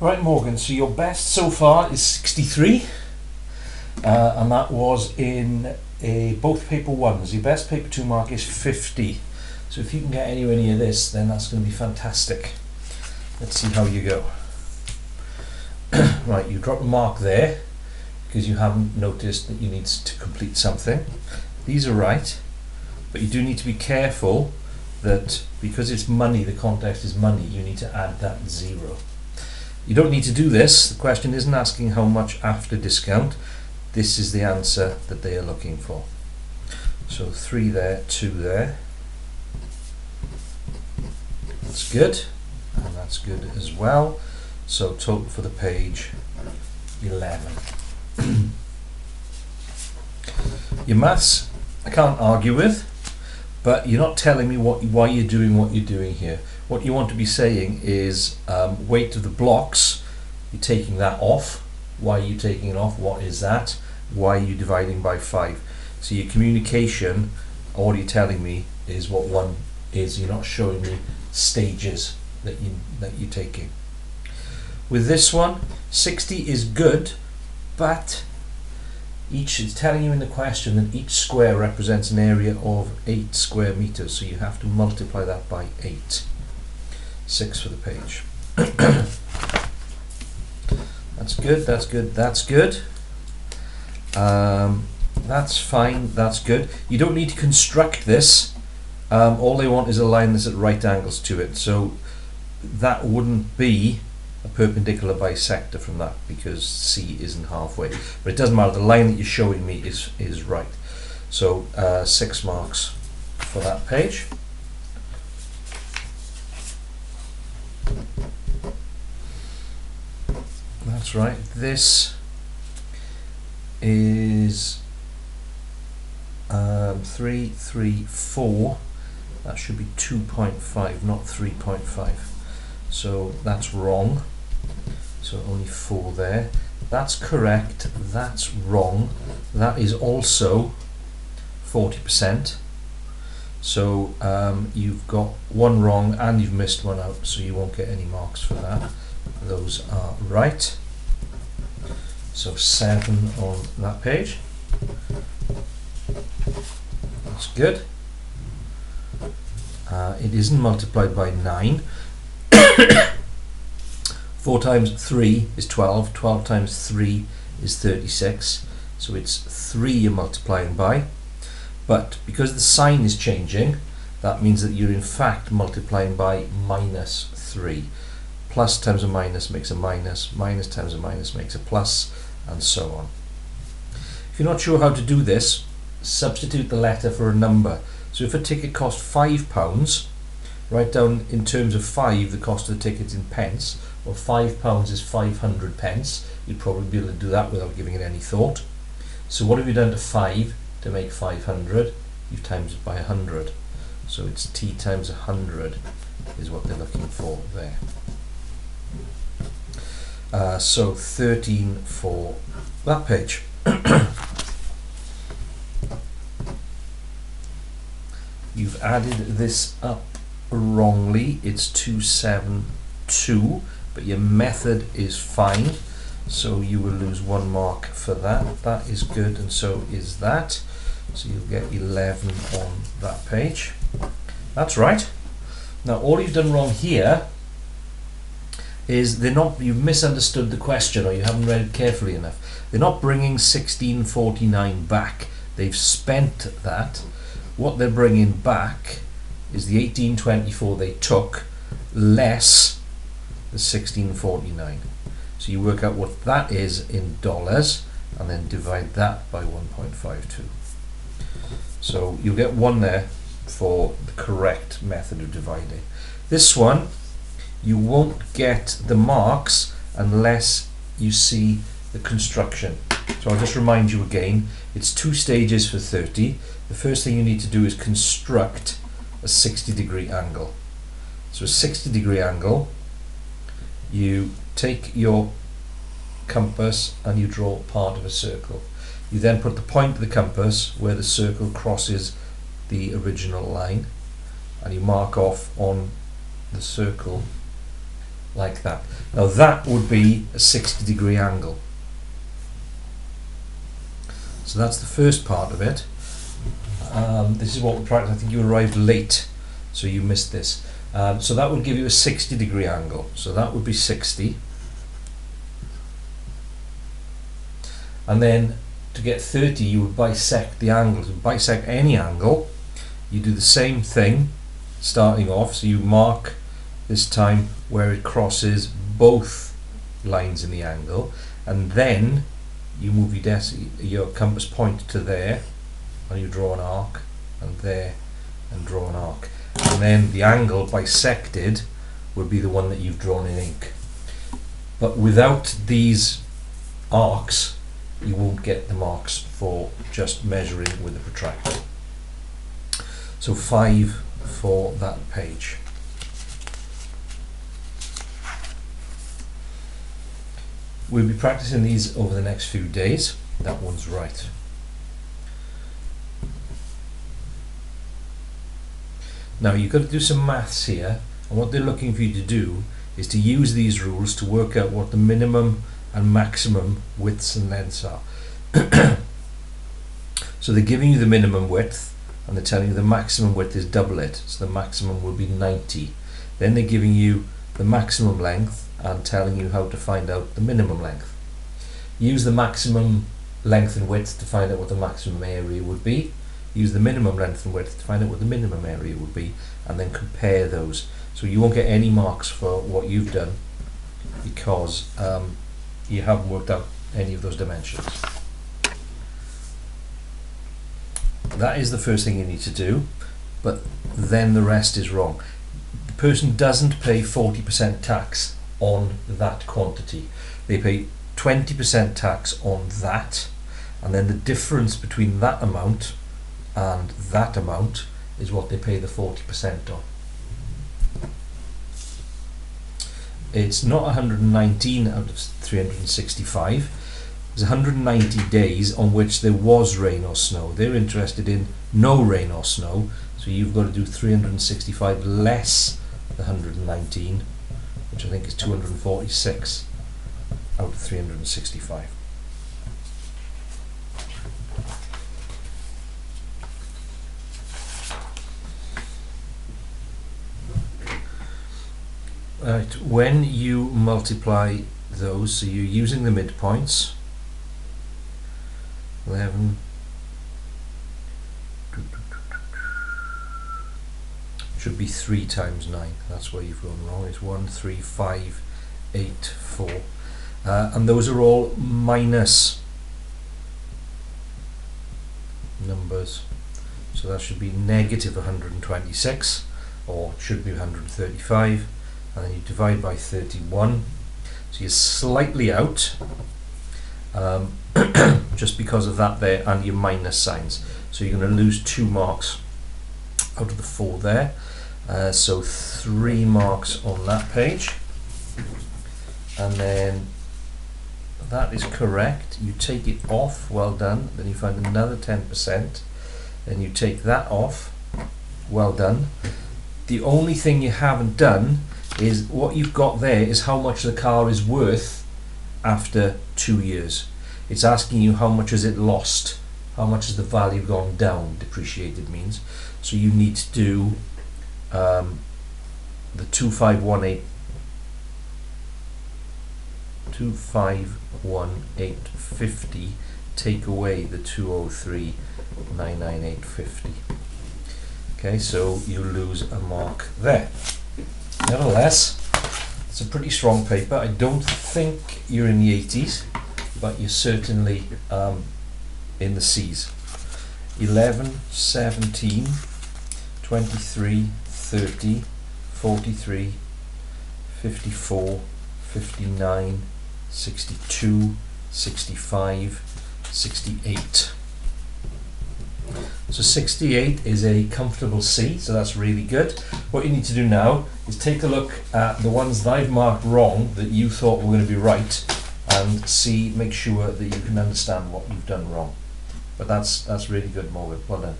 Right, Morgan, so your best so far is 63, and that was in both paper ones. Your best paper 2 mark is 50. So if you can get anywhere near this, then that's going to be fantastic. Let's see how you go. Right, you drop a mark there because you haven't noticed that you need to complete something. These are right, but you do need to be careful that because it's money, the context is money, you need to add that 0. You don't need to do this. The question isn't asking how much after discount. This is the answer that they are looking for. So 3 there, 2 there. That's good, and that's good as well. So total for the page, 11. Your maths, I can't argue with, but you're not telling me why you're doing what you're doing here. What you want to be saying is weight of the blocks, you're taking that off. Why are you taking it off? What is that? Why are you dividing by 5? So your communication, all you're telling me is what one is. You're not showing me stages that you're taking. With this one, 60 is good, but it's telling you in the question that each square represents an area of 8 square meters, so you have to multiply that by 8. 6 for the page. That's good, that's good, that's good. That's fine, that's good. You don't need to construct this. All they want is a line that's at right angles to it, so that wouldn't be a perpendicular bisector from that because C isn't halfway. But it doesn't matter, the line that you're showing me is right. So 6 marks for that page. That's right. This is 3, 3, 4. That should be 2.5, not 3.5. So that's wrong. So only 4 there. That's correct. That's wrong. That is also 40%. So you've got 1 wrong and you've missed 1 out, so you won't get any marks for that. Those are right. So 7 on that page. That's good. It isn't multiplied by 9. 4 times 3 is 12. 12 times 3 is 36. So it's 3 you're multiplying by. But because the sign is changing, that means that you're in fact multiplying by minus 3. Plus times a minus makes a minus, minus times a minus makes a plus, and so on. If you're not sure how to do this, substitute the letter for a number. So if a ticket cost £5, write down in terms of 5 the cost of the ticket in pence. Well, £5 is 500 pence. You'd probably be able to do that without giving it any thought. So what have you done to 5 to make 500? You've times it by 100. So it's t times 100 is what they're looking for there. So 13 for that page. You've added this up wrongly. It's 272, but your method is fine. So you will lose 1 mark for that. That is good, and so is that. So you'll get 11 on that page. That's right. Now all you've done wrong here is you've misunderstood the question, or you haven't read it carefully enough. They're not bringing 1649 back. They've spent that. What they're bringing back is the 1824 they took less the 1649. So you work out what that is in dollars and then divide that by 1.52. So you'll get 1 there for the correct method of dividing. This one, you won't get the marks unless you see the construction. So I'll just remind you again, it's 2 stages for 30. The first thing you need to do is construct a 60-degree angle. So a 60-degree angle, you take your compass and you draw part of a circle. You then put the point of the compass where the circle crosses the original line, and you mark off on the circle like that. Now that would be a 60-degree angle. So that's the first part of it. This is what we practiced. I think you arrived late, so you missed this. So that would give you a 60-degree angle. So that would be 60. And then to get 30, you would bisect the angles. Bisect any angle. You do the same thing starting off. So you mark this time where it crosses both lines in the angle, and then you move your compass point to there, and you draw an arc, and there, and draw an arc. And then the angle bisected would be the one that you've drawn in ink. But without these arcs, you won't get the marks for just measuring with a protractor. So 5 for that page. We'll be practicing these over the next few days. That one's right. Now you've got to do some maths here, and what they're looking for you to do is to use these rules to work out what the minimum and maximum widths and lengths are. So they're giving you the minimum width, and they're telling you the maximum width is double it, so the maximum will be 90. Then they're giving you the maximum length and telling you how to find out the minimum length. Use the maximum length and width to find out what the maximum area would be. Use the minimum length and width to find out what the minimum area would be, and then compare those. So you won't get any marks for what you've done because you haven't worked out any of those dimensions. That is the first thing you need to do, but then the rest is wrong. The person doesn't pay 40% tax on that quantity. They pay 20% tax on that, and then the difference between that amount and that amount is what they pay the 40% on. It's not 119 out of 365. There's 190 days on which there was rain or snow. They're interested in no rain or snow, so you've got to do 365 less the 119, which I think is 246 out of 365. Right, when you multiply those, so you're using the midpoints, 11, should be 3 times 9, that's where you've gone wrong. It's 1, 3, 5, 8, 4, and those are all minus numbers, so that should be negative 126, or it should be 135, and then you divide by 31, so you're slightly out just because of that there and your minus signs, so you're going to lose 2 marks out of the 4 there, so 3 marks on that page, and then that is correct. You take it off, well done. Then you find another 10%, then you take that off, well done. The only thing you haven't done is what you've got there is how much the car is worth after 2 years. It's asking you how much has it lost, how much has the value gone down, depreciated means. So you need to do the 251850 take away the 203,99850. Okay, so you lose a mark there. Nevertheless, it's a pretty strong paper. I don't think you're in the 80s, but you're certainly in the C's. 11, 17, 23, 30, 43, 54, 59, 62, 65, 68. So 68 is a comfortable C, so that's really good. What you need to do now is take a look at the ones that I've marked wrong that you thought were going to be right, and make sure that you can understand what you've done wrong. But that's really good, Morgan. Well done.